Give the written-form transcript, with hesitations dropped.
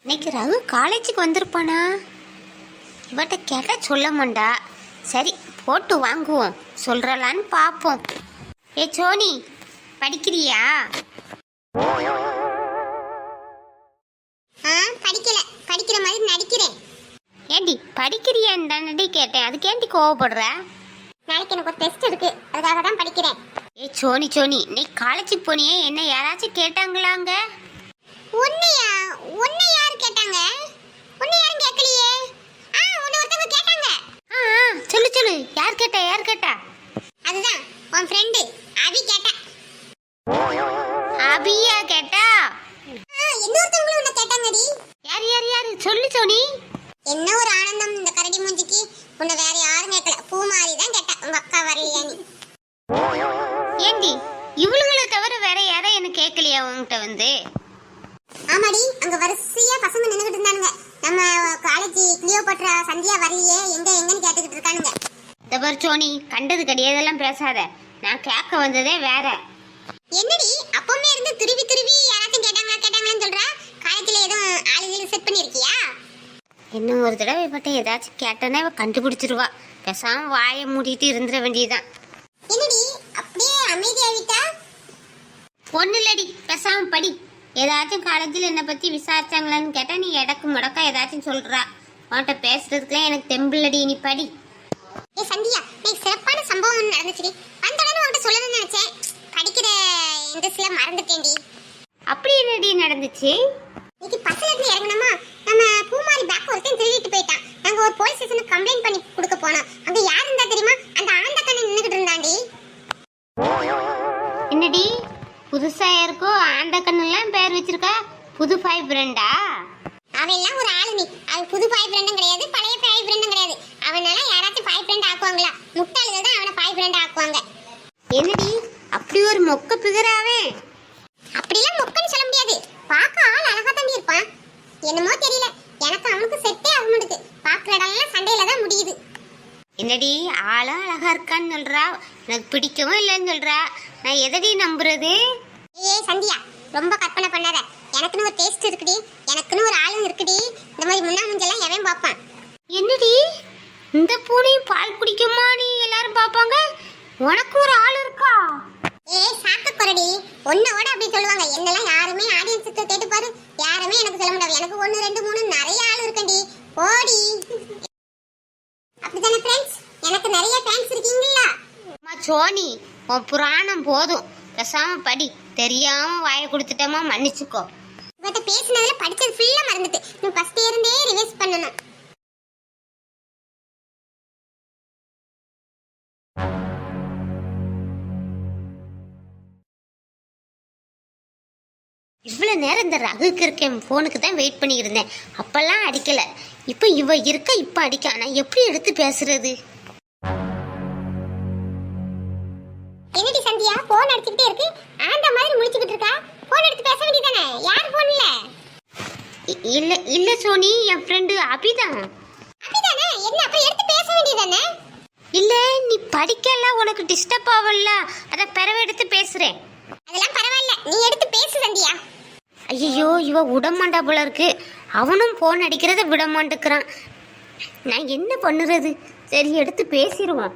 இன்னைக்கு ரகு காலேஜுக்கு வந்திருப்பானா? இவட்ட கேட்டால் சொல்ல மாட்டா. சரி போட்டு வாங்குவோம், சொல்றலான்னு பார்ப்போம். ஏ சோனி, படிக்கிறியா? படிக்கல, படிக்கிற மாதிரி நடிக்கிறேன். ஏண்டி படிக்கிறியான்னு தானடி கேட்டேன், அதுக்கேண்டி கோவப்படுற? நாளைக்கு எனக்கு ஒரு டெஸ்ட் இருக்கு, அதுக்காக தான் படிக்கிறேன். ஏ சோனி, இன்னைக்கு காலேஜுக்கு போனியே, என்ன யாராச்சும் கேட்டாங்களாங்க? உன்னையா? உன்னை யாரு கேட்டாங்க? உன்னை யாரும் கேட்கலையே. உன்னை ஒருத்தவங்க கேட்டாங்க. சொல்லு, யார் கேட்டா? அதுதான் உன் ஃப்ரெண்டு அபி கேட்டா. அபியா கேட்டா? இன்னொருத்தவங்களும் உன்னை கேட்டாங்கடி. யாரு? சொல்லு சோனி. என்ன ஒரு ஆனந்தம் இந்த கரடி மூஞ்சிக்கு. உன்னை வேற யாரும் கேட்கல, பூமாரி தான் கேட்டா. உங்க அக்கா வரலையா நீ? ஏண்டி இவளுகளை தவிர வேற யாரும் என்ன கேட்கலையா உங்ககிட்ட வந்து? ஆமாடி, அங்க வரிசையா பசங்க நின்னுகிட்டு இருந்தானுங்க. நம்ம காலேஜ் கிளியோபாட்ரா சந்தியா வரலையே, எங்கன்னு கேட்டுக்கிட்டு இருக்கானுங்க. இந்த பாரு சோனி, கண்டது கிடையாதெல்லாம் பேசாத. நான் கேட்க வந்ததே வேற. என்னடி அப்பவுமே இருந்து துருவி யாராச்சும் கேட்டாங்களான்னு சொல்றா? காலேஜ்ல எதுவும் ஆளுகளை செட் பண்ணிருக்கியா? இன்னும் ஒரு தடவை பட்ட ஏதாச்சும் கேட்டனா இவ கண்டுபிடிச்சிருவா. பேசாம வாயை மூடிட்டு இருந்துட வேண்டியதுதான். என்னடி அப்படியே அமைதியாவிட்டா? ஒண்ணு இல்லடி, பேசாம படி. ஏதாச்சும் காலேஜில் என்னை பற்றி விசாரிச்சாங்களான்னு கேட்டால் நீ இடக்கு முடக்கா ஏதாச்சும் சொல்கிறா. உன்கிட்ட பேசுறதுக்குலாம் எனக்கு தெம்பிள்ளடி, நீ படி. ஏ சந்தியா, நீ சிறப்பான சம்பவம் நடந்துச்சுடி. அந்த உடனே உன்கிட்ட சொல்லணும்னு நினைச்சேன். படிக்கிற இன்ட்ரெஸ்ட்ல மறந்துட்டேன்டி. அப்படி என்னடி நடந்துச்சு? இன்னைக்கு பஸ்ல இருந்து இறங்கணுமா, நம்ம பூமாரி பேக் ஒருத்தன் திருடிட்டு போயிட்டான். நாங்க ஒரு போலீஸ் ஸ்டேஷனுக்கு கம்ப்ளைண்ட் பண்ணி கொடுக்க போனோம். அங்க யார் இருந்தா தெரியுமா? அந்த ஆந்த கண்ணு நின்னுகிட்டு இருந்தாண்டி. என்னடி புதுசா இருக்கோ ஆண்ட கண்ணுலாம் பேர் வச்சிருக்கா? புது பாய் ஃப்ரெண்டா? அவெல்லாம் ஒரு ஆளு நீ. அது புது பாய் ஃப்ரெண்டும் கிடையாது, பழைய பாய் ஃப்ரெண்டும் கிடையாது. அவனால யாராச்சும் பாய் ஃப்ரெண்ட் ஆக்குவாங்களா? முட்டாள்கள் தான் அவனை பாய் ஃப்ரெண்ட் ஆக்குவாங்க. என்னடி அப்படி ஒரு மொக்க பிகராவே? அப்படிலாம் மொக்கன்னு சொல்ல முடியாது. பார்க்க ஆள் அழகா தான் இருப்பான். என்னமோ தெரியல, எனக்கு அவனுக்கு செட்டே ஆக மாட்டேங்குது. பார்க்குற இடம்லாம் சண்டையில தான் முடியுது. என்னடி ஆளும் அழகா இருக்கான்னு சொல்றா, எனக்கு பிடிக்கவும் இல்லைன்னு சொல்றா. நான் எதடி நம்புறது? சந்தியா, ரொம்ப கற்பனை பண்ணாத. எனக்குன்னு ஒரு டேஸ்ட் இருக்குடி, எனக்குன்னு ஒரு ஆளும் இருக்குடி. இந்த மாதிரி முன்னா முஞ்செல்லாம் எவன் பார்ப்பான்? என்னடி இந்த பூனையும் பால் குடிக்குமா நீ எல்லாரும் பார்ப்பாங்க, உனக்கு ஒரு ஆள் இருக்கா? சாக்க குறடி, ஒன்னோட அப்படி சொல்லுவாங்க. என்னெல்லாம் யாருமே ஆடியன்ஸுக்கு கேட்டு பாரு, யாருமே எனக்கு சொல்ல முடியாது. எனக்கு 1 2 3 நிறைய ஆள் இருக்கண்டி. ஓடி அப்படிதானே ஃப்ரெண்ட்ஸ்? எனக்கு நிறைய ஃபேன்ஸ் இருக்கீங்களா? அம்மா சோனி, உன் புராணம் போதும், பேசாம படி. தெரியாம வாயை கொடுத்துட்டமா, மன்னிச்சுக்கோ. இவட்ட பேசினதுல படிச்சது ஃபுல்லா மறந்துட்டு நீ ஃபர்ஸ்ட் இருந்தே ரிவைஸ் பண்ணணும். இவ்வளவு நேரம் இந்த ரகுக்கு இருக்கேன் போனுக்கு தான் வெயிட் பண்ணி இருந்தேன். அப்பெல்லாம் அடிக்கல, இப்ப இவ இருக்க இப்ப அடிக்க. ஆனா எப்படி எடுத்து பேசுறது? என்னடி சந்தியா, போன் அடிச்சுக்கிட்டே இருக்கு, ஆண்ட மாதிரி முழிச்சுக்கிட்டு இருக்கா? போன் எடுத்து பேச வேண்டியதானே? யார் போன்ல? இல்ல சோனி, என் ஃப்ரெண்டு அபிதான். அபிதானே? என்ன அப்ப எடுத்து பேச வேண்டியதானே? இல்ல நீ படிக்கல, உனக்கு டிஸ்டர்ப் ஆகல, அத பிறவை எடுத்து பேசுறேன். அதெல்லாம் பரவாயில்ல, நீ எடுத்து பேசு சந்தியா. ஐயோ, இவ விடமாண்டா போல இருக்கு. அவனும் போன் அடிக்கிறத விடமாட்டுக்கிறான். நான் என்ன பண்ணுறது? சரி எடுத்து பேசிடுவோம்.